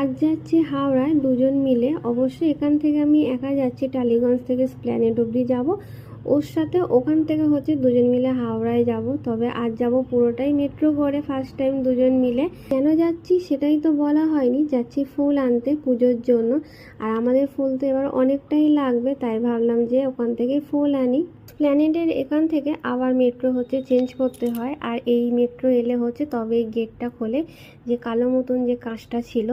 আজ যাচ্ছি হাওড়ায় দুজন মিলে। অবশ্যই এখান থেকে আমি একা যাচ্ছি, টালিগঞ্জ থেকে এসপ্ল্যানেড অবধি যাব। ওর সাথে ওখান থেকে হচ্ছে দুজন মিলে হাওড়ায় যাব। তবে আজ যাব পুরোটাই মেট্রো করে, ফার্স্ট টাইম দুজন মিলে। কেন যাচ্ছি সেটাই তো বলা হয়নি। যাচ্ছি ফুল আনতে পুজোর জন্য, আর আমাদের ফুল তো এবার অনেকটাই লাগবে, তাই ভাবলাম যে ওখান থেকে ফুল আনি। প্ল্যানেটের এখান থেকে আবার মেট্রো হচ্ছে চেঞ্জ করতে হয়, আর এই মেট্রো এলে হচ্ছে তবে গেটটা খোলে, যে কালো মতন যে কাঁচটা ছিল।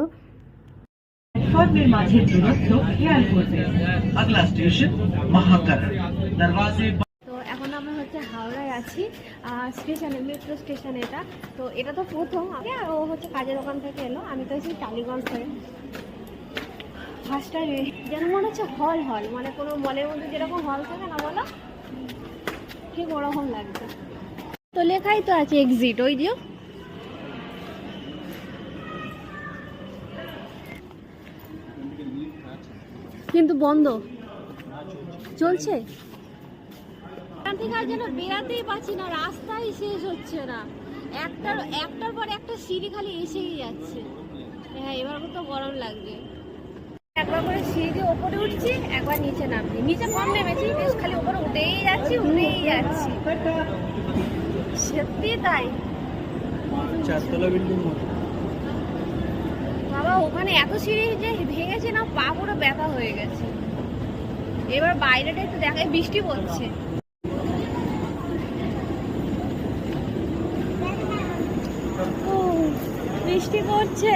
প্ল্যাটফর্মের মাঝে দূরত্ব খেয়াল করবেন। আগলা স্টেশন মহাকাল দরওয়াজে। তো এখন আমরা হচ্ছে হাওড়ায় আছি, স্টেশনে, মেট্রো স্টেশন এটা। তো এটা তো প্রথম আগে, ও হচ্ছে কাজের ওখান থেকে এলো, আমি তো এসেছি টালিগঞ্জ থেকে। ফার্স্ট টাইম যেন মনে হচ্ছে হল হল, মানে কোনো মলের মধ্যে যেরকম হল থাকে না বলো, ঠিক ওরকম লাগছে। তো লেখাই তো আছে এক্সিট, ওই যে কিন্তু বন্ধ চলছে। এখান থেকে আর যেন বেরাতেই পাচ্ছি না, রাস্তাই শেষ হচ্ছে না। একটার পর একটা সিঁড়ি খালি এসেই যাচ্ছে। হ্যাঁ, এবার তো গরম লাগবে। একবার করে সিঁড়ি দিয়ে ওপরে উঠছি, একবার নিচে নামছি। নিচে কম নেমেছি, বেশ খালি ওপরে উঠেই যাচ্ছি। সত্যি তাই, চারতলা বিল্ডিং। বাবা ওখানে এত সিঁড়ি যে ভেঙেছে না, পা পুরো ব্যথা হয়ে গেছে। এবার বাইরেটা একটু দেখায়, বৃষ্টি পড়ছে। বৃষ্টি পড়ছে।